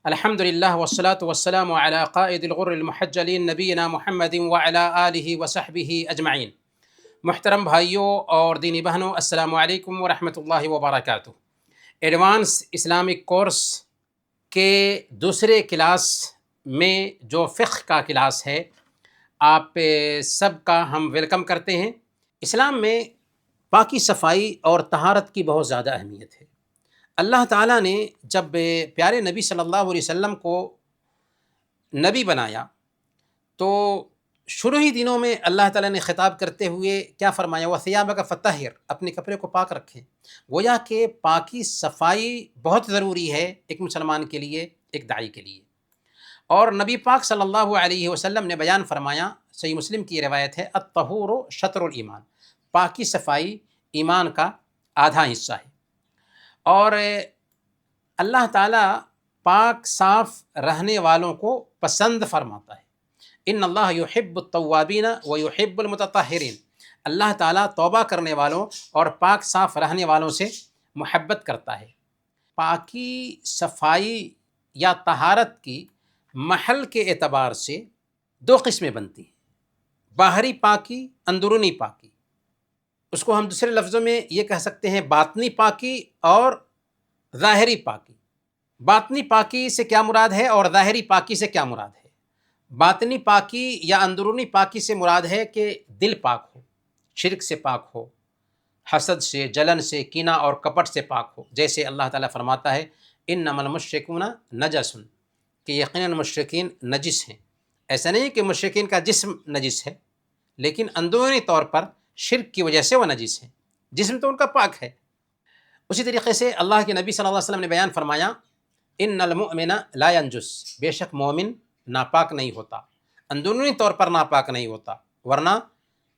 الحمدللہ والصلاة والسلام علی قائد الغر المحجلین نبینا محمد وعلی آلہ وصحبہ اجمعین۔ محترم بھائیوں اور دینی بہنوں، السلام علیکم ورحمۃ اللہ وبرکاتہ۔ ایڈوانس اسلامک کورس کے دوسرے کلاس میں جو فقہ کا کلاس ہے، آپ سب کا ہم ویلکم کرتے ہیں۔ اسلام میں پاکی صفائی اور طہارت کی بہت زیادہ اہمیت ہے۔ اللہ تعالیٰ نے جب پیارے نبی صلی اللہ علیہ وسلم کو نبی بنایا تو شروع ہی دنوں میں اللہ تعالیٰ نے خطاب کرتے ہوئے کیا فرمایا؟ وَثِيَابَكَ فَطَهِّرْ، اپنے کپڑے کو پاک رکھیں۔ گویا کہ پاکی صفائی بہت ضروری ہے ایک مسلمان کے لیے، ایک داعی کے لیے۔ اور نبی پاک صلی اللہ علیہ وسلم نے بیان فرمایا، صحیح مسلم کی روایت ہے، الطہور شطر الایمان، پاکی صفائی ایمان کا آدھا حصہ ہے۔ اور اللہ تعالیٰ پاک صاف رہنے والوں کو پسند فرماتا ہے۔ ان اللہ یحب التوابین ویحب المتطہرین، اللہ تعالیٰ توبہ کرنے والوں اور پاک صاف رہنے والوں سے محبت کرتا ہے۔ پاکی صفائی یا طہارت کی محل کے اعتبار سے دو قسمیں بنتی ہیں، باہری پاکی، اندرونی پاکی۔ اس کو ہم دوسرے لفظوں میں یہ کہہ سکتے ہیں باطنی پاکی اور ظاہری پاکی۔ باطنی پاکی سے کیا مراد ہے اور ظاہری پاکی سے کیا مراد ہے؟ باطنی پاکی یا اندرونی پاکی سے مراد ہے کہ دل پاک ہو، شرک سے پاک ہو، حسد سے، جلن سے، کینہ اور کپٹ سے پاک ہو۔ جیسے اللہ تعالیٰ فرماتا ہے انما المشرکون نجس، کہ یقیناً مشرکین نجس ہیں۔ ایسا نہیں کہ مشرکین کا جسم نجس ہے، لیکن اندرونی طور پر شرک کی وجہ سے وہ نجس ہیں، جسم تو ان کا پاک ہے۔ اسی طریقے سے اللہ کے نبی صلی اللہ علیہ وسلم نے بیان فرمایا ان المؤمن لا ینجس، بے شک مومن ناپاک نہیں ہوتا، اندرونی طور پر ناپاک نہیں ہوتا، ورنہ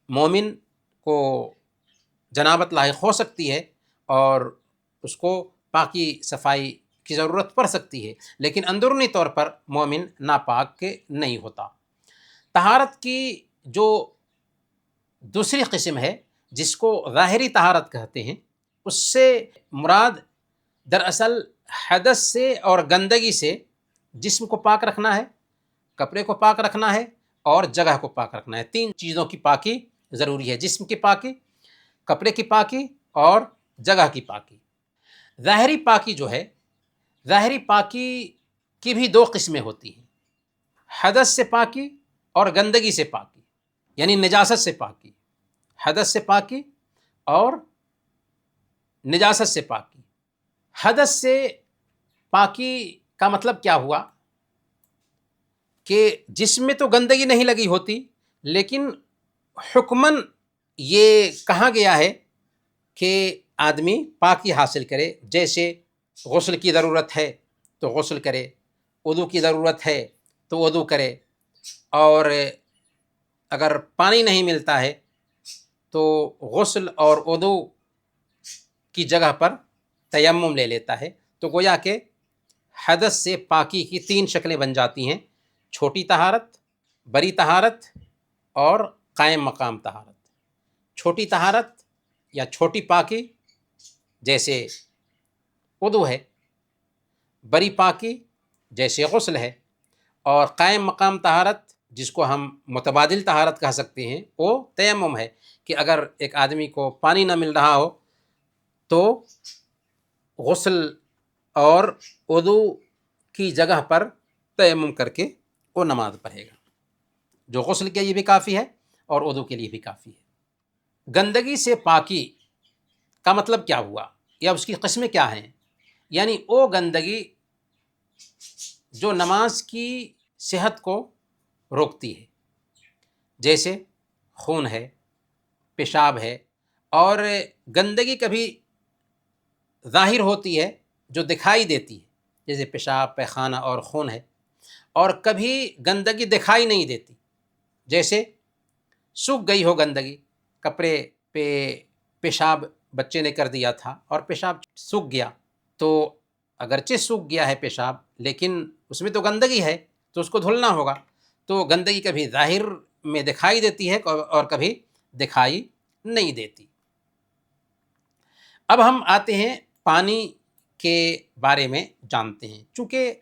مومن کو جنابت لاحق ہو سکتی ہے اور اس کو پاکی صفائی کی ضرورت پڑ سکتی ہے، لیکن اندرونی طور پر مومن ناپاک نہیں ہوتا۔ طہارت کی جو دوسری قسم ہے جس کو ظاہری طہارت کہتے ہیں، اس سے مراد دراصل حدث سے اور گندگی سے جسم کو پاک رکھنا ہے، کپڑے کو پاک رکھنا ہے اور جگہ کو پاک رکھنا ہے۔ تین چیزوں کی پاکی ضروری ہے، جسم کی پاکی، کپڑے کی پاکی اور جگہ کی پاکی۔ ظاہری پاکی جو ہے، ظاہری پاکی کی بھی دو قسمیں ہوتی ہیں، حدث سے پاکی اور گندگی سے پاکی، یعنی نجاست سے پاکی۔ حدث سے پاکی اور نجاست سے پاکی۔ حدث سے پاکی کا مطلب کیا ہوا کہ جسم میں تو گندگی نہیں لگی ہوتی، لیکن حکماً یہ کہا گیا ہے کہ آدمی پاکی حاصل کرے۔ جیسے غسل کی ضرورت ہے تو غسل کرے، وضو کی ضرورت ہے تو وضو کرے، اور اگر پانی نہیں ملتا ہے تو غسل اور وضو کی جگہ پر تیمم لے لیتا ہے۔ تو گویا کہ حدث سے پاکی کی تین شکلیں بن جاتی ہیں، چھوٹی طہارت، بڑی طہارت اور قائم مقام طہارت۔ چھوٹی طہارت یا چھوٹی پاکی جیسے وضو ہے، بڑی پاکی جیسے غسل ہے، اور قائم مقام طہارت جس کو ہم متبادل طہارت کہہ سکتے ہیں، وہ تیمم ہے، کہ اگر ایک آدمی کو پانی نہ مل رہا ہو تو غسل اور وضو کی جگہ پر تیمم کر کے وہ نماز پڑھے گا، جو غسل کے لیے بھی کافی ہے اور وضو کے لیے بھی کافی ہے۔ گندگی سے پاکی کا مطلب کیا ہوا یا اس کی قسمیں کیا ہیں؟ یعنی وہ گندگی جو نماز کی صحت کو روکتی ہے، جیسے خون ہے، پیشاب ہے، اور گندگی کبھی ظاہر ہوتی ہے جو دکھائی دیتی ہے، جیسے پیشاب، پیخانہ اور خون ہے، اور کبھی گندگی دکھائی نہیں دیتی، جیسے سوکھ گئی ہو گندگی، کپڑے پہ پیشاب بچے نے کر دیا تھا اور پیشاب سوکھ گیا، تو اگرچہ سوکھ گیا ہے پیشاب لیکن اس میں تو گندگی ہے تو اس کو دھلنا ہوگا۔ تو گندگی کبھی ظاہر میں دکھائی دیتی ہے اور کبھی دکھائی نہیں دیتی۔ اب ہم آتے ہیں پانی کے بارے میں جانتے ہیں۔ چونکہ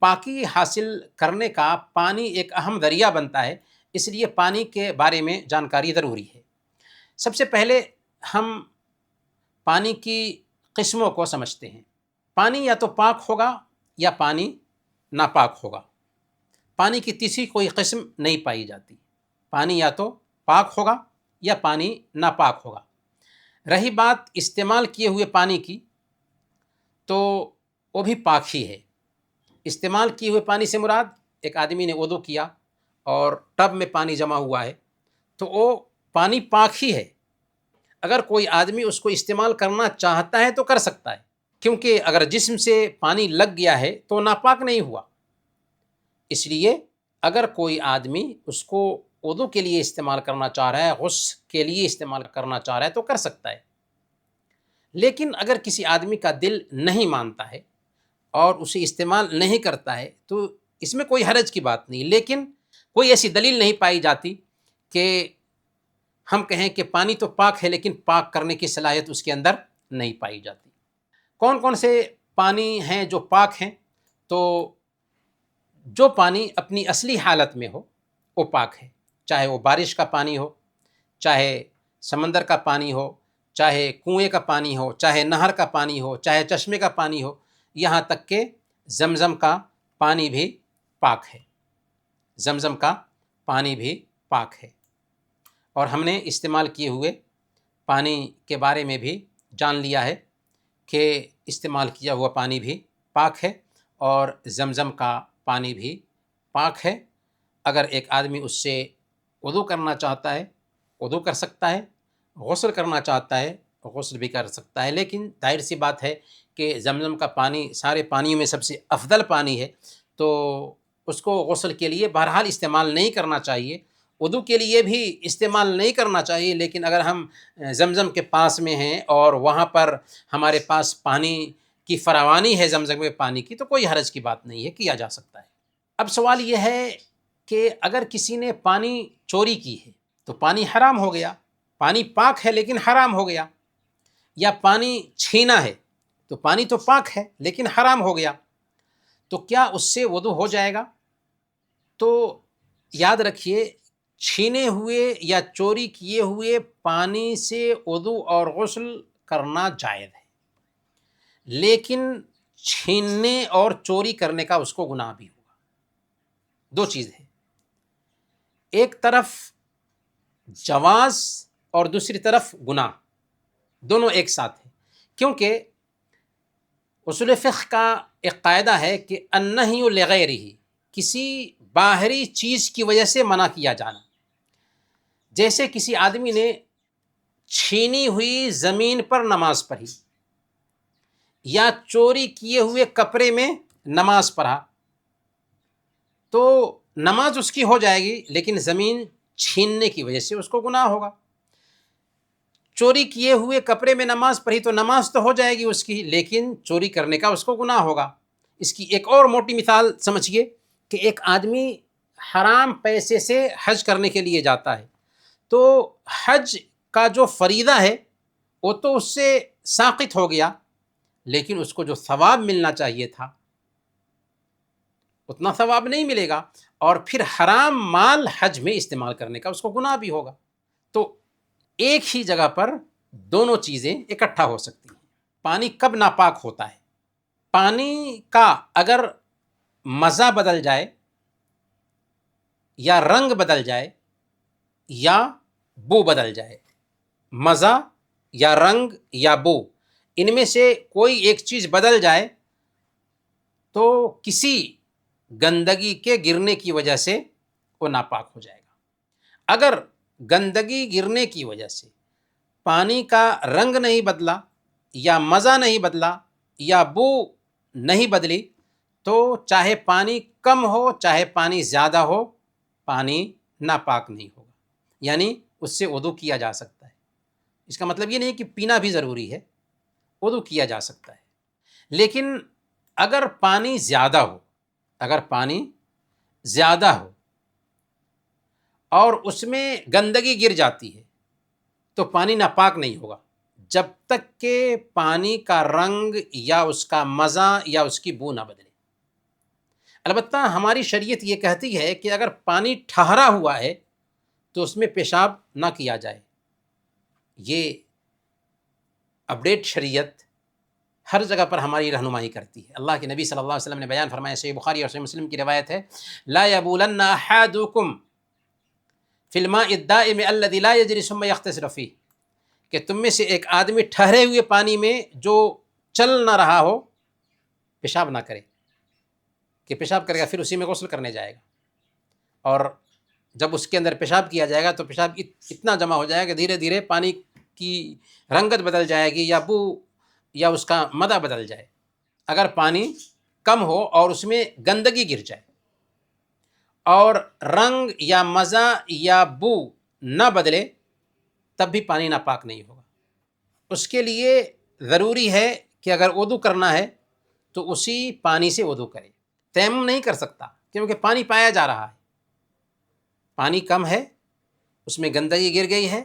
پاکی حاصل کرنے کا پانی ایک اہم ذریعہ بنتا ہے، اس لیے پانی کے بارے میں جانکاری ضروری ہے۔ سب سے پہلے ہم پانی کی قسموں کو سمجھتے ہیں۔ پانی یا تو پاک ہوگا یا پانی ناپاک ہوگا۔ پانی کی تیسری کوئی قسم نہیں پائی جاتی۔ پانی یا تو پاک ہوگا یا پانی ناپاک ہوگا۔ رہی بات استعمال کیے ہوئے پانی کی، تو وہ بھی پاک ہی ہے۔ استعمال کیے ہوئے پانی سے مراد ایک آدمی نے وضو کیا اور ٹب میں پانی جمع ہوا ہے تو وہ پانی پاک ہی ہے۔ اگر کوئی آدمی اس کو استعمال کرنا چاہتا ہے تو کر سکتا ہے، کیونکہ اگر جسم سے پانی لگ گیا ہے تو ناپاک نہیں ہوا۔ اس لیے اگر کوئی آدمی اس کو وضو کے لیے استعمال کرنا چاہ رہا ہے، غسل کے لیے استعمال کرنا چاہ رہا ہے تو کر سکتا ہے۔ لیکن اگر کسی آدمی کا دل نہیں مانتا ہے اور اسے استعمال نہیں کرتا ہے تو اس میں کوئی حرج کی بات نہیں، لیکن کوئی ایسی دلیل نہیں پائی جاتی کہ ہم کہیں کہ پانی تو پاک ہے لیکن پاک کرنے کی صلاحیت اس کے اندر نہیں پائی جاتی۔ کون کون سے پانی ہیں جو پاک ہیں؟ تو جو پانی اپنی اصلی حالت میں ہو وہ پاک ہے، چاہے وہ بارش کا پانی ہو، چاہے سمندر کا پانی ہو، چاہے کنویں کا پانی ہو، چاہے نہر کا پانی ہو، چاہے چشمے کا پانی ہو، یہاں تک کہ زمزم کا پانی بھی پاک ہے۔ زمزم کا پانی بھی پاک ہے۔ اور ہم نے استعمال کیے ہوئے پانی کے بارے میں بھی جان لیا ہے کہ استعمال کیا ہوا پانی بھی پاک ہے اور زمزم کا پانی بھی پاک ہے۔ اگر ایک آدمی اس سے وضو کرنا چاہتا ہے وضو کر سکتا ہے، غسل کرنا چاہتا ہے غسل بھی کر سکتا ہے، لیکن ظاہر سی بات ہے کہ زمزم کا پانی سارے پانیوں میں سب سے افضل پانی ہے، تو اس کو غسل کے لیے بہرحال استعمال نہیں کرنا چاہیے، وضو کے لیے بھی استعمال نہیں کرنا چاہیے۔ لیکن اگر ہم زمزم کے پاس میں ہیں اور وہاں پر ہمارے پاس پانی کی فراوانی ہے زمزم کے پانی کی، تو کوئی حرج کی بات نہیں ہے، کیا جا سکتا ہے۔ اب سوال یہ ہے کہ اگر کسی نے پانی چوری کی ہے تو پانی حرام ہو گیا، پانی پاک ہے لیکن حرام ہو گیا، یا پانی چھینا ہے تو پانی تو پاک ہے لیکن حرام ہو گیا، تو کیا اس سے وضو ہو جائے گا؟ تو یاد رکھیے، چھینے ہوئے یا چوری کیے ہوئے پانی سے وضو اور غسل کرنا جائز ہے، لیکن چھیننے اور چوری کرنے کا اس کو گناہ بھی ہوگا۔ دو چیز ہے، ایک طرف جواز اور دوسری طرف گناہ، دونوں ایک ساتھ ہیں، کیونکہ اصول فقہ کا ایک قاعدہ ہے کہ النہی لغیرہ، کسی باہری چیز کی وجہ سے منع کیا جانا۔ جیسے کسی آدمی نے چھینی ہوئی زمین پر نماز پڑھی یا چوری کیے ہوئے کپڑے میں نماز پڑھا، تو نماز اس کی ہو جائے گی لیکن زمین چھیننے کی وجہ سے اس کو گناہ ہوگا۔ چوری کیے ہوئے کپڑے میں نماز پڑھی تو نماز تو ہو جائے گی اس کی، لیکن چوری کرنے کا اس کو گناہ ہوگا۔ اس کی ایک اور موٹی مثال سمجھیے کہ ایک آدمی حرام پیسے سے حج کرنے کے لیے جاتا ہے، تو حج کا جو فریضہ ہے وہ تو اس سے ساقط ہو گیا، لیکن اس کو جو ثواب ملنا چاہیے تھا اتنا ثواب نہیں ملے گا، اور پھر حرام مال حج میں استعمال کرنے کا اس کو گناہ بھی ہوگا۔ تو ایک ہی جگہ پر دونوں چیزیں اکٹھا ہو سکتی ہیں۔ پانی کب ناپاک ہوتا ہے؟ پانی کا اگر مزہ بدل جائے یا رنگ بدل جائے یا بو بدل جائے، مزہ یا رنگ یا بو، ان میں سے کوئی ایک چیز بدل جائے تو کسی گندگی کے گرنے کی وجہ سے وہ ناپاک ہو جائے گا۔ اگر گندگی گرنے کی وجہ سے پانی کا رنگ نہیں بدلا یا مزہ نہیں بدلا یا بو نہیں بدلی تو چاہے پانی کم ہو چاہے پانی زیادہ ہو، پانی ناپاک نہیں ہوگا، یعنی اس سے وضو کیا جا سکتا ہے۔ اس کا مطلب یہ نہیں کہ پینا بھی ضروری ہے، وضو کیا جا سکتا ہے۔ لیکن اگر پانی زیادہ ہو، اگر پانی زیادہ ہو اور اس میں گندگی گر جاتی ہے تو پانی ناپاک نہیں ہوگا جب تک کہ پانی کا رنگ یا اس کا مزہ یا اس کی بو نہ بدلے۔ البتہ ہماری شریعت یہ کہتی ہے کہ اگر پانی ٹھہرا ہوا ہے تو اس میں پیشاب نہ کیا جائے. یہ اپڈیٹ شریعت ہر جگہ پر ہماری رہنمائی کرتی ہے. اللہ کے نبی صلی اللہ علیہ وسلم نے بیان فرمایا، صحیح بخاری اور صحیح مسلم کی روایت ہے، لا یبولن احدکم فی الماء الدائم الذی لا یجری ثم یغتسل فیہ، کہ تم میں سے ایک آدمی ٹھہرے ہوئے پانی میں جو چل نہ رہا ہو پیشاب نہ کرے، کہ پیشاب کرے گا پھر اسی میں غسل کرنے جائے گا، اور جب اس کے اندر پیشاب کیا جائے گا تو پیشاب اتنا جمع ہو جائے گا کہ دھیرے دھیرے پانی کی رنگت بدل جائے گی یا بو یا اس کا مزہ بدل جائے. اگر پانی کم ہو اور اس میں گندگی گر جائے اور رنگ یا مزہ یا بو نہ بدلے تب بھی پانی ناپاک نہیں ہوگا. اس کے لیے ضروری ہے کہ اگر وضو کرنا ہے تو اسی پانی سے وضو کرے. تیمم نہیں کر سکتا کیونکہ پانی پایا جا رہا ہے، پانی کم ہے، اس میں گندگی گر گئی ہے،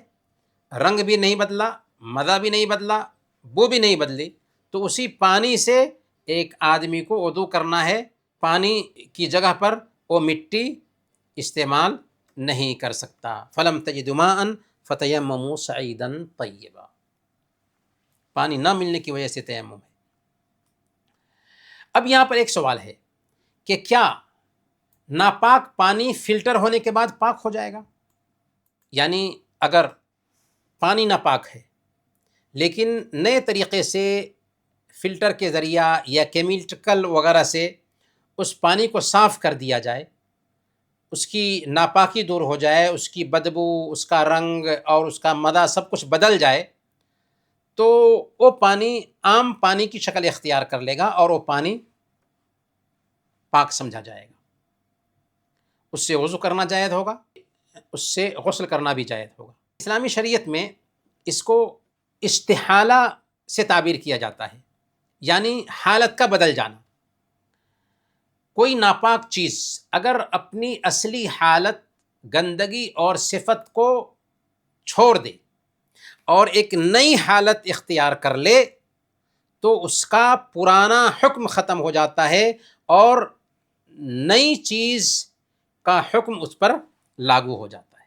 رنگ بھی نہیں بدلا، مزہ بھی نہیں بدلا، بو بھی نہیں بدلی، تو اسی پانی سے ایک آدمی کو وضو کرنا ہے. پانی کی جگہ پر وہ مٹی استعمال نہیں کر سکتا. فلم تجدوا ماء فتیمموا صعیدا طیبا، پانی نہ ملنے کی وجہ سے تیمم ہے. اب یہاں پر ایک سوال ہے کہ کیا ناپاک پانی فلٹر ہونے کے بعد پاک ہو جائے گا؟ یعنی اگر پانی ناپاک ہے لیکن نئے طریقے سے فلٹر کے ذریعہ یا کیمیکل وغیرہ سے اس پانی کو صاف کر دیا جائے، اس کی ناپاکی دور ہو جائے، اس کی بدبو، اس کا رنگ اور اس کا مزہ سب کچھ بدل جائے، تو وہ پانی عام پانی کی شکل اختیار کر لے گا اور وہ پانی پاک سمجھا جائے گا. اس سے وضو کرنا جائز ہوگا، اس سے غسل کرنا بھی جائز ہوگا. اسلامی شریعت میں اس کو استحالہ سے تعبیر کیا جاتا ہے، یعنی حالت کا بدل جانا. کوئی ناپاک چیز اگر اپنی اصلی حالت گندگی اور صفت کو چھوڑ دے اور ایک نئی حالت اختیار کر لے تو اس کا پرانا حکم ختم ہو جاتا ہے اور نئی چیز کا حکم اس پر لاگو ہو جاتا ہے.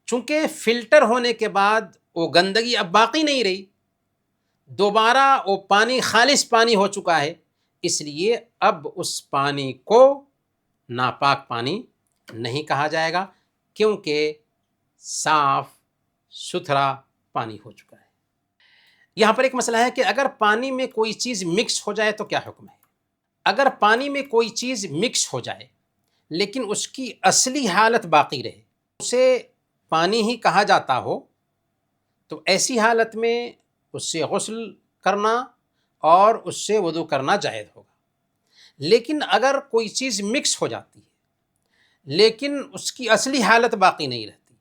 چونکہ فلٹر ہونے کے بعد وہ گندگی اب باقی نہیں رہی، دوبارہ وہ پانی خالص پانی ہو چکا ہے، اس لیے اب اس پانی کو ناپاک پانی نہیں کہا جائے گا کیونکہ صاف ستھرا پانی ہو چکا ہے. یہاں پر ایک مسئلہ ہے کہ اگر پانی میں کوئی چیز مکس ہو جائے تو کیا حکم ہے؟ اگر پانی میں کوئی چیز مکس ہو جائے لیکن اس کی اصلی حالت باقی رہے، اسے پانی ہی کہا جاتا ہو، تو ایسی حالت میں اس سے غسل کرنا اور اس سے وضو کرنا جائز ہوگا. لیکن اگر کوئی چیز مکس ہو جاتی ہے لیکن اس کی اصلی حالت باقی نہیں رہتی،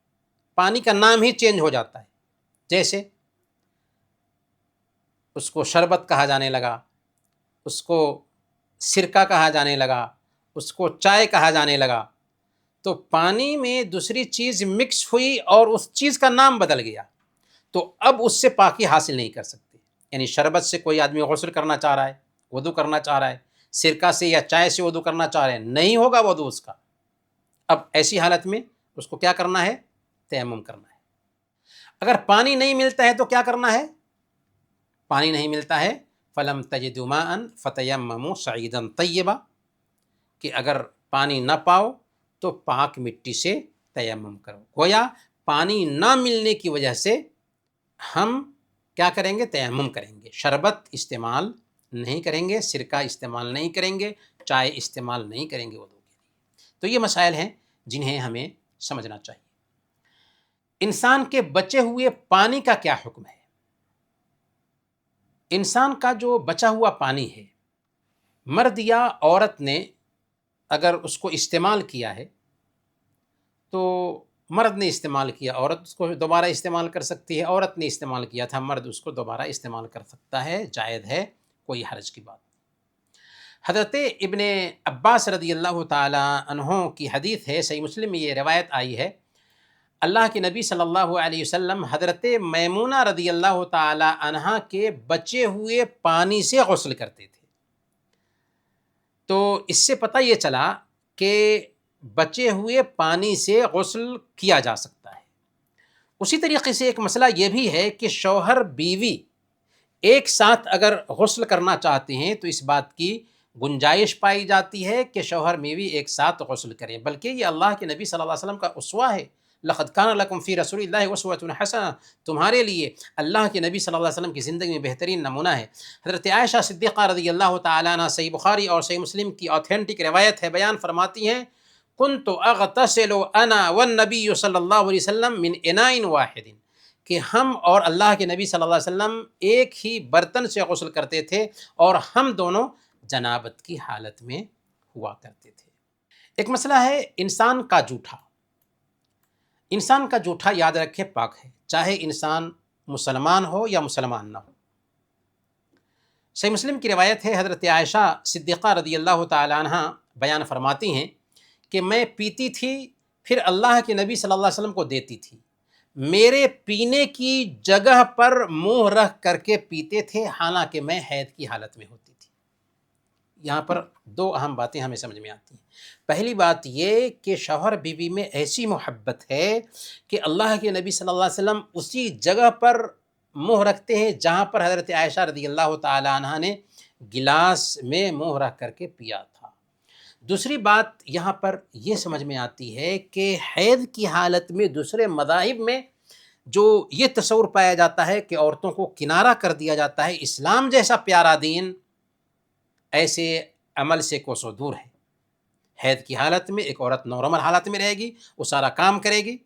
پانی کا نام ہی چینج ہو جاتا ہے، جیسے اس کو شربت کہا جانے لگا، اس کو سرکہ کہا جانے لگا، اس کو چائے کہا جانے لگا، تو پانی میں دوسری چیز مکس ہوئی اور اس چیز کا نام بدل گیا، تو اب اس سے پاکی حاصل نہیں کر سکتے. یعنی شربت سے کوئی آدمی غسل کرنا چاہ رہا ہے، وضو کرنا چاہ رہا ہے، سرکہ سے یا چائے سے وضو کرنا چاہ رہے ہیں، نہیں ہوگا وضو اس کا. اب ایسی حالت میں اس کو کیا کرنا ہے؟ تیمم کرنا ہے. اگر پانی نہیں ملتا ہے تو کیا کرنا ہے؟ پانی نہیں ملتا ہے فَلَمْ تَجِدُوا مَاءً فَتَيَمَّمُوا صَعِيدًا طَيِّبًا، کہ اگر پانی نہ پاؤ تو پاک مٹی سے تیمم کرو. گویا پانی نہ ملنے کی وجہ سے ہم کیا کریں گے؟ تیمم کریں گے. شربت استعمال نہیں کریں گے، سرکہ استعمال نہیں کریں گے، چائے استعمال نہیں کریں گے وضو کے لیے. تو یہ مسائل ہیں جنہیں ہمیں سمجھنا چاہیے. انسان کے بچے ہوئے پانی کا کیا حکم ہے؟ انسان کا جو بچا ہوا پانی ہے، مرد یا عورت نے اگر اس کو استعمال کیا ہے تو مرد نے استعمال کیا، عورت اس کو دوبارہ استعمال کر سکتی ہے، عورت نے استعمال کیا تھا، مرد اس کو دوبارہ استعمال کر سکتا ہے، جائز ہے، کوئی حرج کی بات. حضرت ابن عباس رضی اللہ تعالی عنہ کی حدیث ہے، صحیح مسلم میں یہ روایت آئی ہے، اللہ کے نبی صلی اللہ علیہ وسلم حضرت میمونہ رضی اللہ تعالی عنہا کے بچے ہوئے پانی سے غسل کرتے تھے. تو اس سے پتہ یہ چلا کہ بچے ہوئے پانی سے غسل کیا جا سکتا ہے۔ اسی طریقے سے ایک مسئلہ یہ بھی ہے کہ شوہر بیوی ایک ساتھ اگر غسل کرنا چاہتے ہیں تو اس بات کی گنجائش پائی جاتی ہے کہ شوہر بیوی ایک ساتھ غسل کریں، بلکہ یہ اللہ کے نبی صلی اللہ علیہ وسلم کا اسوہ ہے۔ لقد کان لکم فی رسول اللہ اسوۃ حسنہ، تمہارے لیے اللہ کے نبی صلی اللہ علیہ وسلم کی زندگی میں بہترین نمونہ ہے۔ حضرت عائشہ صدیقہ رضی اللہ تعالیٰ عنہ، صحیح بخاری اور صحیح مسلم کی آتھینٹک روایت ہے، بیان فرماتی ہیں کنت اغتسل انا والنبی صلی اللہ علیہ وسلم من اناء واحد، کہ ہم اور اللہ کے نبی صلی اللہ علیہ وسلم ایک ہی برتن سے غسل کرتے تھے اور ہم دونوں جنابت کی حالت میں ہوا کرتے تھے۔ ایک مسئلہ ہے انسان کا جوٹھا۔ انسان کا جوٹھا یاد رکھے پاک ہے، چاہے انسان مسلمان ہو یا مسلمان نہ ہو۔ صحیح مسلم کی روایت ہے، حضرت عائشہ صدیقہ رضی اللہ تعالیٰ عنہ بیان فرماتی ہیں کہ میں پیتی تھی، پھر اللہ کے نبی صلی اللہ علیہ وسلم کو دیتی تھی، میرے پینے کی جگہ پر منہ رکھ کر کے پیتے تھے، حالانکہ میں حید کی حالت میں ہوتی تھی۔ یہاں پر دو اہم باتیں ہمیں سمجھ میں آتی ہیں۔ پہلی بات یہ کہ شوہر بیوی میں ایسی محبت ہے کہ اللہ کے نبی صلی اللہ علیہ وسلم اسی جگہ پر منہ رکھتے ہیں جہاں پر حضرت عائشہ رضی اللہ تعالی عنہ نے گلاس میں منہ رکھ کر کے پیا تھا۔ دوسری بات یہاں پر یہ سمجھ میں آتی ہے کہ حید کی حالت میں دوسرے مذاہب میں جو یہ تصور پایا جاتا ہے کہ عورتوں کو کنارہ کر دیا جاتا ہے، اسلام جیسا پیارا دین ایسے عمل سے کوسوں دور ہے۔ حید کی حالت میں ایک عورت نارمل حالت میں رہے گی، وہ سارا کام کرے گی،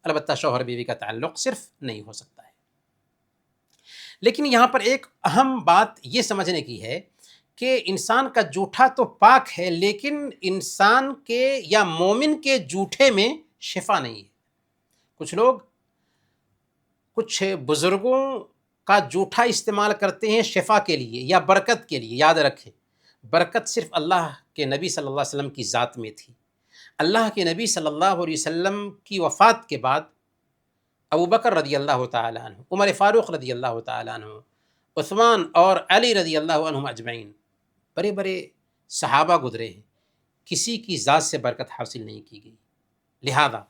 البتہ شوہر بیوی کا تعلق صرف نہیں ہو سکتا ہے۔ لیکن یہاں پر ایک اہم بات یہ سمجھنے کی ہے کہ انسان کا جوٹھا تو پاک ہے، لیکن انسان کے یا مومن کے جوٹھے میں شفا نہیں ہے۔ کچھ لوگ کچھ بزرگوں کا جوٹھا استعمال کرتے ہیں شفا کے لیے یا برکت کے لیے۔ یاد رکھیں، برکت صرف اللہ کے نبی صلی اللہ علیہ وسلم کی ذات میں تھی۔ اللہ کے نبی صلی اللہ علیہ وسلم کی وفات کے بعد ابو بکر رضی اللہ تعالیٰ عنہ، عمر فاروق رضی اللہ تعالیٰ عنہ، عثمان اور علی رضی اللہ عنہم اجمعین، بڑے بڑے صحابہ گزرے ہیں، کسی کی ذات سے برکت حاصل نہیں کی گئی۔ لہذا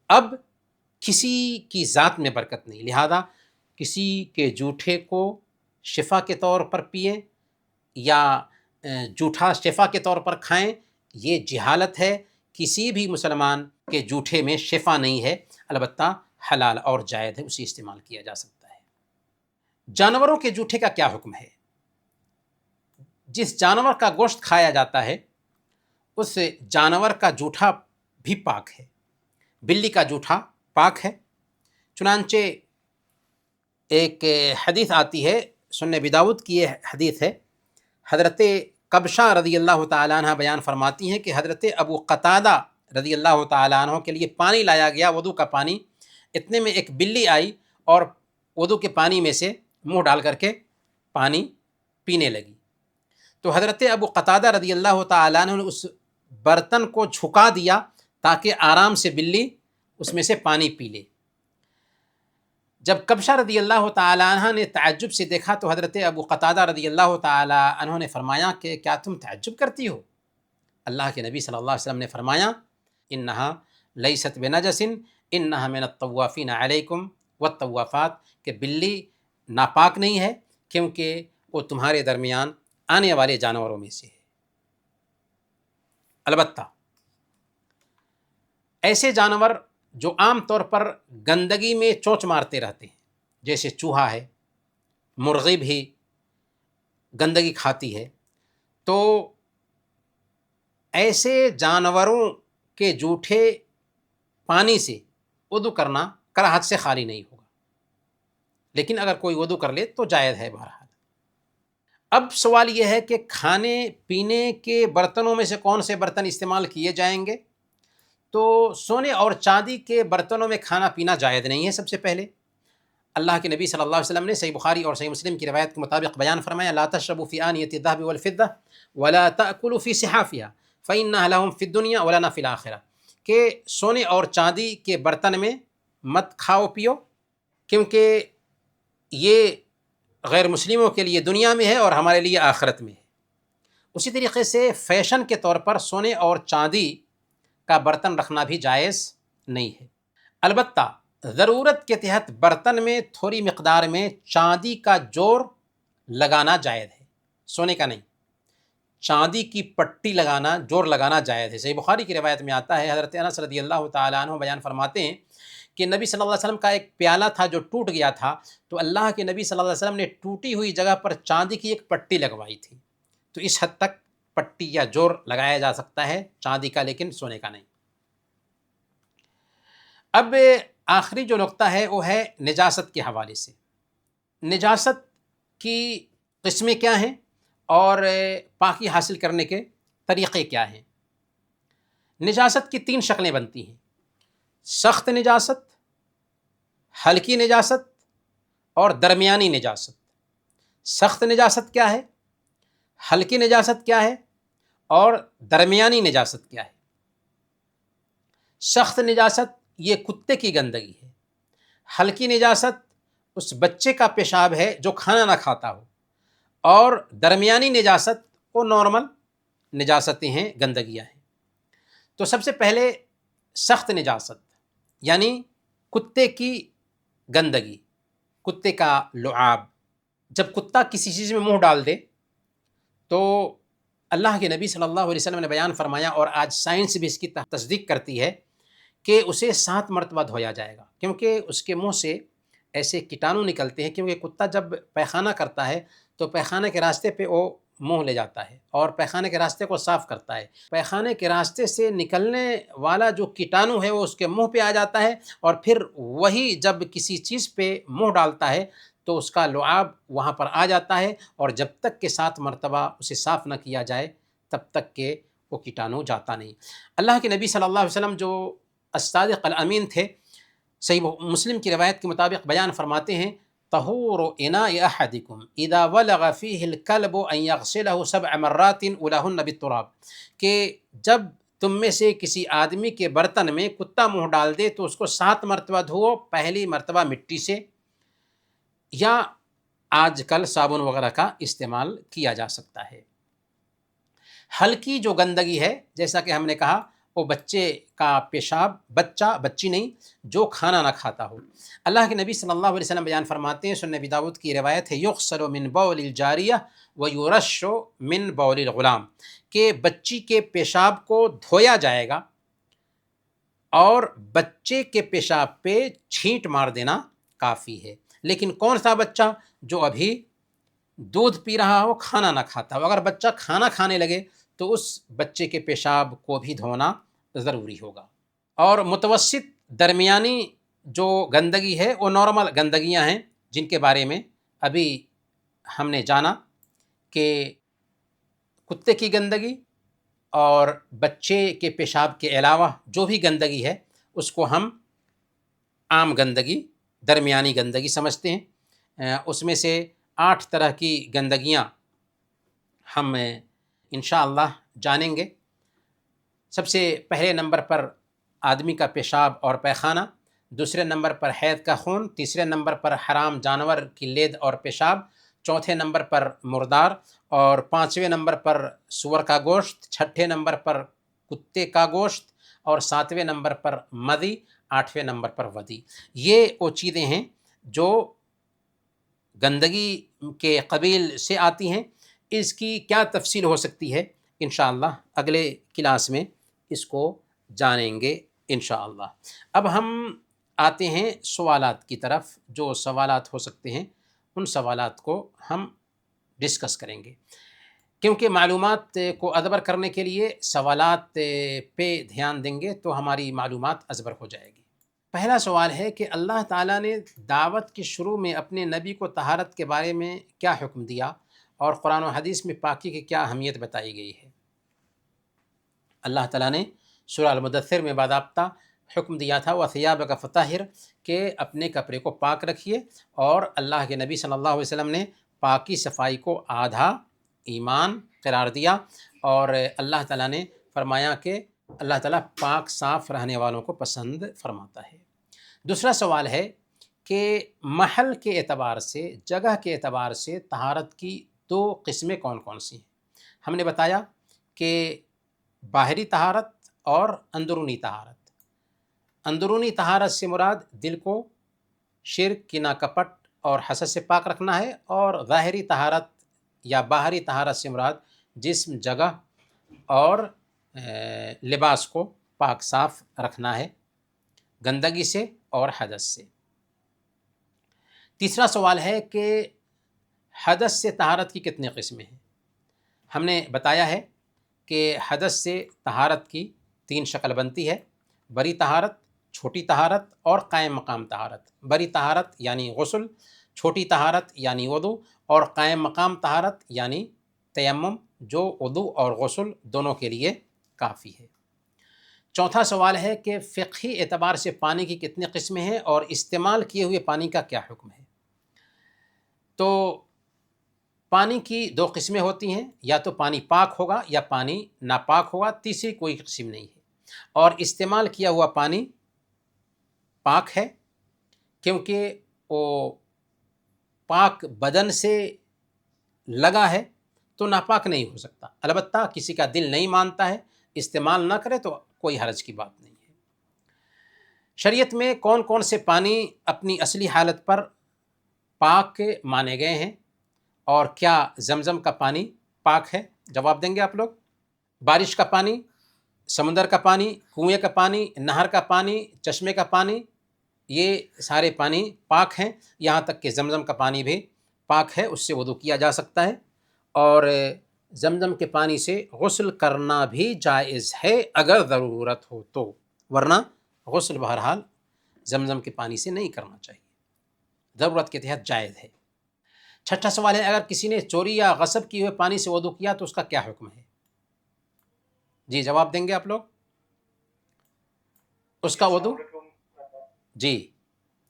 اب کسی کی ذات میں برکت نہیں، لہذا کسی کے جوٹھے کو شفا کے طور پر پئیں یا جوٹھا شفا کے طور پر کھائیں، یہ جہالت ہے۔ کسی بھی مسلمان کے جوٹھے میں شفا نہیں ہے، البتہ حلال اور جائز ہے، اسے استعمال کیا جا سکتا ہے۔ جانوروں کے جوٹھے کا کیا حکم ہے؟ جس جانور کا گوشت کھایا جاتا ہے اس جانور کا جوٹھا بھی پاک ہے۔ بلی کا جوٹھا پاک ہے، چنانچہ ایک حدیث آتی ہے، سنن ابی داؤد کی یہ حدیث ہے، حضرت قبشہ رضی اللہ تعالیٰ عنہ بیان فرماتی ہیں کہ حضرت ابو قتادہ رضی اللہ تعالیٰ عنہ کے لیے پانی لایا گیا، وضو کا پانی، اتنے میں ایک بلی آئی اور وضو کے پانی میں سے منہ ڈال کر کے پانی پینے لگی۔ تو حضرت ابو قتادہ رضی اللہ تعالیٰ عنہ نے اس برتن کو جھکا دیا تاکہ آرام سے بلی اس میں سے پانی پی لے۔ جب قبشہ رضی اللہ تعالیٰ عنہ نے تعجب سے دیکھا تو حضرت ابو قتادہ رضی اللہ تعالیٰ عنہ نے فرمایا کہ کیا تم تعجب کرتی ہو؟ اللہ کے نبی صلی اللہ علیہ وسلم نے فرمایا انہا لیست بنجس انہا من الطوافین علیکم والطوافات، کہ بلی ناپاک نہیں ہے کیونکہ وہ تمہارے درمیان آنے والے جانوروں میں سے ہے۔ البتہ ایسے جانور جو عام طور پر گندگی میں چونچ مارتے رہتے ہیں، جیسے چوہا ہے، مرغی بھی گندگی کھاتی ہے، تو ایسے جانوروں کے جوٹھے پانی سے وضو کرنا کراہت سے خالی نہیں ہوگا، لیکن اگر کوئی وضو کر لے تو جائز ہے بہرحال۔ اب سوال یہ ہے کہ کھانے پینے کے برتنوں میں سے کون سے برتن استعمال کیے جائیں گے؟ تو سونے اور چاندی کے برتنوں میں کھانا پینا جائز نہیں ہے۔ سب سے پہلے اللہ کے نبی صلی اللہ علیہ وسلم نے صحیح بخاری اور صحیح مسلم کی روایت کے مطابق بیان فرمایا لا تشربوا فی آنیۃ الذهب والفضة ولا تأکلوا فی صحافها فإنها لهم فی الدنیا ولنا فی الآخرہ، کہ سونے اور چاندی کے برتن میں مت کھاؤ پیو، کیونکہ یہ غیر مسلموں کے لیے دنیا میں ہے اور ہمارے لیے آخرت میں ہے۔ اسی طریقے سے فیشن کے طور پر سونے اور چاندی کا برتن رکھنا بھی جائز نہیں ہے۔ البتہ ضرورت کے تحت برتن میں تھوڑی مقدار میں چاندی کا جوڑ لگانا جائز ہے، سونے کا نہیں۔ چاندی کی پٹی لگانا، جوڑ لگانا جائز ہے۔ صحیح بخاری کی روایت میں آتا ہے، حضرت انس رضی اللہ تعالیٰ عنہ بیان فرماتے ہیں کہ نبی صلی اللہ علیہ وسلم کا ایک پیالہ تھا جو ٹوٹ گیا تھا، تو اللہ کے نبی صلی اللہ علیہ وسلم نے ٹوٹی ہوئی جگہ پر چاندی کی ایک پٹی لگوائی تھی۔ تو اس حد تک پٹی یا جوڑ لگایا جا سکتا ہے چاندی کا، لیکن سونے کا نہیں۔ اب آخری جو نقطہ ہے وہ ہے نجاست کے حوالے سے۔ نجاست کی قسمیں کیا ہیں اور پاکی حاصل کرنے کے طریقے کیا ہیں؟ نجاست کی 3 شکلیں بنتی ہیں: سخت نجاست، ہلکی نجاست اور درمیانی نجاست۔ سخت نجاست کیا ہے، ہلکی نجاست کیا ہے اور درمیانی نجاست کیا ہے؟ سخت نجاست یہ کتے کی گندگی ہے، ہلکی نجاست اس بچے کا پیشاب ہے جو کھانا نہ کھاتا ہو، اور درمیانی نجاست وہ نارمل نجاستیں ہیں، گندگیاں ہیں۔ تو سب سے پہلے سخت نجاست یعنی کتے کی گندگی، کتے کا لعاب۔ جب کتا کسی چیز میں منہ ڈال دے تو اللہ کے نبی صلی اللہ علیہ وسلم نے بیان فرمایا، اور آج سائنس بھی اس کی تصدیق کرتی ہے، کہ اسے 7 مرتبہ دھویا جائے گا، کیونکہ اس کے منہ سے ایسے کیٹانو نکلتے ہیں، کیونکہ کتا جب پیخانہ کرتا ہے تو پیخانے کے راستے پہ وہ منہ لے جاتا ہے اور پیخانے کے راستے کو صاف کرتا ہے۔ پیخانے کے راستے سے نکلنے والا جو کیٹانو ہے وہ اس کے منہ پہ آ جاتا ہے، اور پھر وہی جب کسی چیز پہ منہ ڈالتا ہے تو اس کا لعاب وہاں پر آ جاتا ہے، اور جب تک کہ 7 مرتبہ اسے صاف نہ کیا جائے تب تک کہ وہ کیٹانو جاتا نہیں۔ اللہ کے نبی صلی اللہ علیہ وسلم جو الصادق الامین تھے، صحیح مسلم کی روایت کے مطابق بیان فرماتے ہیں: طہور اناء احدکم اذا ولغ فیہ الکلب ان یغسلہ 7 مرات اولاہن بالتراب، کہ جب تم میں سے کسی آدمی کے برتن میں کتا منہ ڈال دے تو اس کو 7 مرتبہ دھو، پہلی مرتبہ مٹی سے، یا آج کل صابن وغیرہ کا استعمال کیا جا سکتا ہے۔ ہلکی جو گندگی ہے، جیسا کہ ہم نے کہا، وہ بچے کا پیشاب، بچہ بچی نہیں، جو کھانا نہ کھاتا ہو۔ اللہ کے نبی صلی اللہ علیہ وسلم بیان فرماتے ہیں، سنن ابی داؤد کی روایت ہے: یغسل من بول الجاریہ ویرش من بول الغلام، کہ بچی کے پیشاب کو دھویا جائے گا اور بچے کے پیشاب پہ چھینٹ مار دینا کافی ہے۔ لیکن کون سا بچہ؟ جو ابھی دودھ پی رہا ہو، کھانا نہ کھاتا ہو۔ اگر بچہ کھانا کھانے لگے تو اس بچے کے پیشاب کو بھی دھونا ضروری ہوگا۔ اور متوسط درمیانی جو گندگی ہے وہ نارمل گندگیاں ہیں، جن کے بارے میں ابھی ہم نے جانا کہ کتے کی گندگی اور بچے کے پیشاب کے علاوہ جو بھی گندگی ہے اس کو ہم عام گندگی، درمیانی گندگی سمجھتے ہیں۔ اس میں سے 8 طرح کی گندگیاں ہم انشاءاللہ جانیں گے۔ سب سے پہلے نمبر پر آدمی کا پیشاب اور پیخانہ، دوسرے نمبر پر حیض کا خون، تیسرے نمبر پر حرام جانور کی لید اور پیشاب، چوتھے نمبر پر مردار، اور 5ویں نمبر پر سور کا گوشت، 6ٹھے نمبر پر کتے کا گوشت، اور 7ویں نمبر پر مدی، 8ویں نمبر پر ودی۔ یہ وہ چیزیں ہیں جو گندگی کے قبیل سے آتی ہیں۔ اس کی کیا تفصیل ہو سکتی ہے انشاءاللہ اگلے کلاس میں اس کو جانیں گے انشاءاللہ۔ اب ہم آتے ہیں سوالات کی طرف۔ جو سوالات ہو سکتے ہیں ان سوالات کو ہم ڈسکس کریں گے، کیونکہ معلومات کو ادبر کرنے کے لیے سوالات پہ دھیان دیں گے تو ہماری معلومات ازبر ہو جائے گی۔ پہلا سوال ہے کہ اللہ تعالیٰ نے دعوت کے شروع میں اپنے نبی کو طہارت کے بارے میں کیا حکم دیا، اور قرآن و حدیث میں پاکی کی کیا اہمیت بتائی گئی ہے؟ اللہ تعالیٰ نے سورہ المدثر میں باضابطہ حکم دیا تھا وَثِيَابَكَ فَطَهِّرْ، کہ اپنے کپڑے کو پاک رکھیے، اور اللہ کے نبی صلی اللہ علیہ وسلم نے پاکی صفائی کو آدھا ایمان قرار دیا، اور اللہ تعالیٰ نے فرمایا کہ اللہ تعالیٰ پاک صاف رہنے والوں کو پسند فرماتا ہے۔ دوسرا سوال ہے کہ محل کے اعتبار سے، جگہ کے اعتبار سے طہارت کی 2 قسمیں کون کون سی ہیں؟ ہم نے بتایا کہ باہری طہارت اور اندرونی طہارت. اندرونی طہارت سے مراد دل کو شرک، کینہ کپٹ اور حسد سے پاک رکھنا ہے، اور ظاہری طہارت یا باہری طہارت سے مراد جسم، جگہ اور لباس کو پاک صاف رکھنا ہے گندگی سے اور حدث سے. تیسرا سوال ہے کہ حدث سے طہارت کی کتنے قسمیں ہیں؟ ہم نے بتایا ہے کہ حدث سے طہارت کی 3 شکل بنتی ہے: بری طہارت، چھوٹی طہارت اور قائم مقام طہارت. بری طہارت یعنی غسل، چھوٹی طہارت یعنی وضو، اور قائم مقام طہارت یعنی تیمم، جو وضو اور غسل دونوں کے لیے کافی ہے. چوتھا سوال ہے کہ فقہی اعتبار سے پانی کی کتنی قسمیں ہیں اور استعمال کیے ہوئے پانی کا کیا حکم ہے؟ تو پانی کی 2 قسمیں ہوتی ہیں، یا تو پانی پاک ہوگا یا پانی ناپاک ہوگا، تیسری کوئی قسم نہیں ہے. اور استعمال کیا ہوا پانی پاک ہے، کیونکہ وہ پاک بدن سے لگا ہے تو ناپاک نہیں ہو سکتا. البتہ کسی کا دل نہیں مانتا ہے، استعمال نہ کرے تو کوئی حرج کی بات نہیں ہے. شریعت میں کون کون سے پانی اپنی اصلی حالت پر پاک مانے گئے ہیں، اور کیا زمزم کا پانی پاک ہے؟ جواب دیں گے آپ لوگ. بارش کا پانی، سمندر کا پانی، کنویں کا پانی، نہر کا پانی، چشمے کا پانی، یہ سارے پانی پاک ہیں. یہاں تک کہ زمزم کا پانی بھی پاک ہے، اس سے وضو کیا جا سکتا ہے، اور زمزم کے پانی سے غسل کرنا بھی جائز ہے اگر ضرورت ہو تو، ورنہ غسل بہرحال زمزم کے پانی سے نہیں کرنا چاہیے، ضرورت کے تحت جائز ہے. چھٹا سوال ہے اگر کسی نے چوری یا غصب کیے ہوئے پانی سے وضو کیا تو اس کا کیا حکم ہے؟ جی جواب دیں گے آپ لوگ. اس کا وضو، جی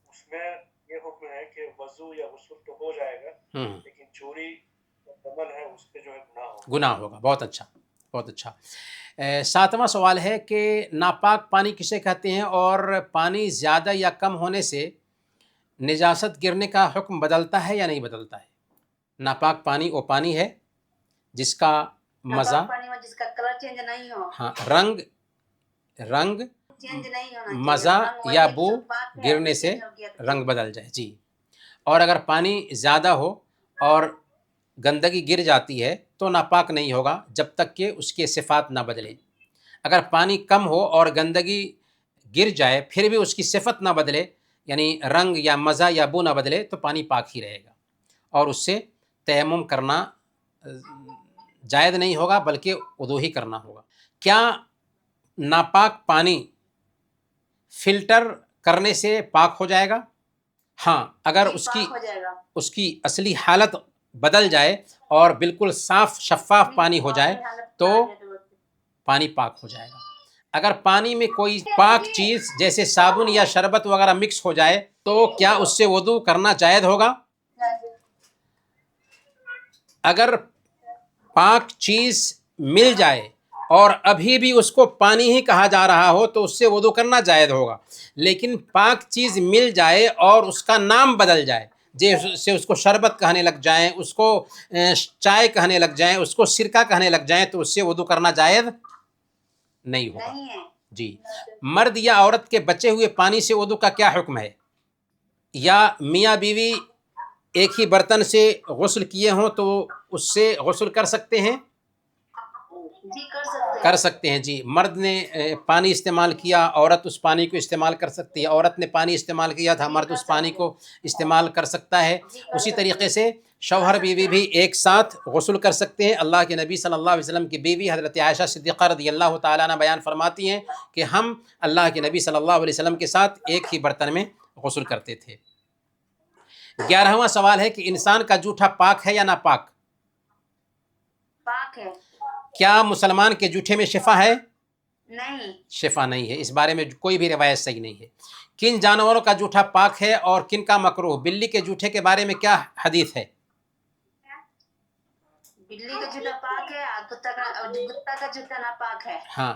اس میں یہ حکم ہے کہ وضو یا غسل تو ہو جائے گا، لیکن چوری عمل ہے اس پہ جو ہے گناہ ہوگا. بہت اچھا، بہت اچھا. 7واں سوال ہے کہ ناپاک پانی کسے کہتے ہیں، اور پانی زیادہ یا کم ہونے سے نجاست گرنے کا حکم بدلتا ہے یا نہیں بدلتا ہے؟ ناپاک پانی وہ پانی ہے جس کا مزہ، جس کا کلر چینج نہیں ہو، ہاں، رنگ چینج نہیں ہونا مزہ چاہیے، یا بو گرنے سے رنگ بدل جائے. جی. اور اگر پانی زیادہ ہو اور گندگی گر جاتی ہے تو ناپاک نہیں ہوگا جب تک کہ اس کے صفات نہ بدلے. اگر پانی کم ہو اور گندگی گر جائے پھر بھی اس کی صفت نہ بدلے، یعنی رنگ یا مزہ یا بو نہ بدلے، تو پانی پاک ہی رہے گا، اور اس سے تیمم کرنا جائز نہیں ہوگا بلکہ وضو ہی کرنا ہوگا. کیا ناپاک پانی فلٹر کرنے سے پاک ہو جائے گا؟ ہاں، اگر اس کی اصلی حالت بدل جائے اور بالکل صاف شفاف پانی ہو جائے تو پانی پاک ہو جائے گا. اگر پانی میں کوئی پاک چیز جیسے صابن یا شربت وغیرہ مکس ہو جائے تو کیا اس سے وضو کرنا جائز ہوگا؟ اگر پاک چیز مل جائے اور ابھی بھی اس کو پانی ہی کہا جا رہا ہو تو اس سے وضو کرنا جائز ہوگا، لیکن پاک چیز مل جائے اور اس کا نام بدل جائے، جیسے اس کو شربت کہنے لگ جائیں، اس کو چائے کہنے لگ جائیں، اس کو سرکہ کہنے لگ جائیں، تو اس سے وضو کرنا جائز نہیں ہوگا. جی. مرد یا عورت کے بچے ہوئے پانی سے وضو کا کیا حکم ہے؟ یا میاں بیوی ایک ہی برتن سے غسل کیے ہوں تو اس سے غسل کر سکتے ہیں؟ کر سکتے ہیں. جی. مرد نے پانی استعمال کیا، عورت اس پانی کو استعمال کر سکتی ہے. عورت نے پانی استعمال کیا تھا، مرد اس پانی کو استعمال کر سکتا ہے. اسی طریقے سے شوہر بیوی بھی ایک ساتھ غسل کر سکتے ہیں. اللہ کے نبی صلی اللہ علیہ وسلم کی بیوی حضرت عائشہ صدیقہ رضی اللہ تعالیٰ عنہ بیان فرماتی ہیں کہ ہم اللہ کے نبی صلی اللہ علیہ وسلم کے ساتھ ایک ہی برتن میں غسل کرتے تھے. 11واں سوال ہے کہ انسان کا جوٹا پاک ہے یا ناپاک؟ پاک ہے. کیا مسلمان کے جوٹے میں شفا ہے؟ نہیں، شفا نہیں ہے. اس بارے میں کوئی بھی روایت صحیح نہیں ہے. کن جانوروں کا جوٹا پاک ہے اور کن کا مکروہ؟ بلی کے جوٹے کے بارے میں کیا حدیث ہے؟ بلی کا جوتا پاک ہے، کتا کا جوتا ناپاک ہے. ہاں،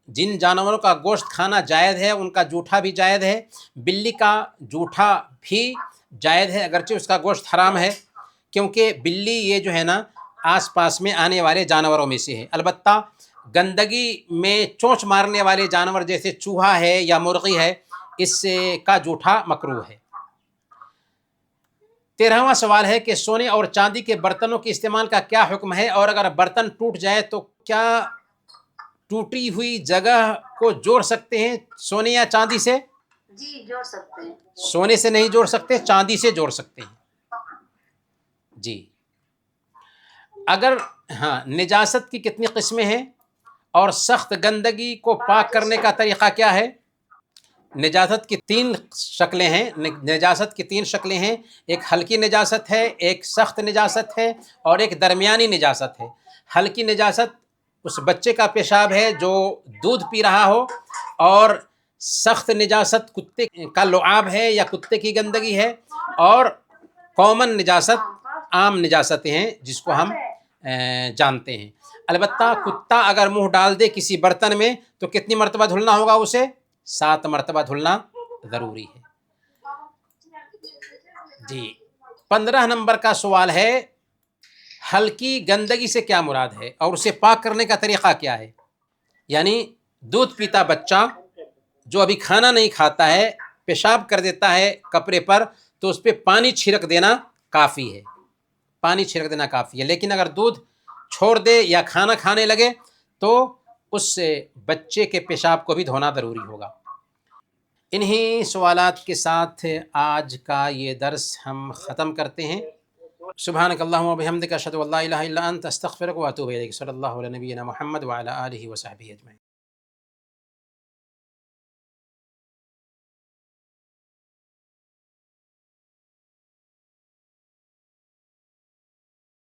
جن جانوروں کا گوشت کھانا جائز ہے ان کا جوٹا بھی جائز ہے. بلی کا جوٹا بھی جائز ہے اگرچہ اس کا گوشت حرام ہے، کیونکہ بلی یہ جو ہے نا آس پاس میں آنے والے جانوروں میں سے ہے. البتہ گندگی میں چونچ مارنے والے جانور جیسے چوہا ہے یا مرغی ہے، اس سے کا جوٹھا مکروہ ہے. 13واں سوال ہے کہ سونے اور چاندی کے برتنوں کے استعمال کا کیا حکم ہے، اور اگر برتن ٹوٹ جائے تو کیا ٹوٹی ہوئی جگہ کو جوڑ سکتے ہیں سونے یا چاندی سے؟ جی جوڑ سکتے ہیں. سونے سے نہیں جوڑ سکتے، چاندی سے جوڑ سکتے ہیں. جی. اگر نجاست کی کتنی قسمیں ہیں اور سخت گندگی کو پاک کرنے کا طریقہ کیا ہے؟ نجاست کی 3 شکلیں ہیں. نجاست کی 3 شکلیں ہیں. ایک ہلکی نجاست ہے، ایک سخت نجاست ہے، اور ایک درمیانی نجاست ہے. ہلکی نجاست اس بچے کا پیشاب ہے جو دودھ پی رہا ہو، اور سخت نجاست کتے کا لعاب ہے یا کتے کی گندگی ہے، اور کامن نجاست عام نجاستیں ہیں جس کو ہم جانتے ہیں. البتہ کتا اگر منہ ڈال دے کسی برتن میں تو کتنی مرتبہ دھلنا ہوگا؟ اسے 7 مرتبہ دھلنا ضروری ہے. جی. 15 نمبر کا سوال ہے، ہلکی گندگی سے کیا مراد ہے اور اسے پاک کرنے کا طریقہ کیا ہے؟ یعنی دودھ پیتا بچہ جو ابھی کھانا نہیں کھاتا ہے، پیشاب کر دیتا ہے کپڑے پر، تو اس پہ پانی چھڑک دینا کافی ہے. پانی چھڑک دینا کافی ہے. لیکن اگر دودھ چھوڑ دے یا کھانا کھانے لگے تو اس سے بچے کے پیشاب کو بھی دھونا ضروری ہوگا. انہی سوالات کے ساتھ آج کا یہ درس ہم ختم کرتے ہیں. سبحانک اللہم و بحمدک اشہد ان لا الہ الا انت استغفرک و اتوب الیک. صلی اللہ علیہ نبینا محمد وعلی آلہ وصحبہ اجمعین.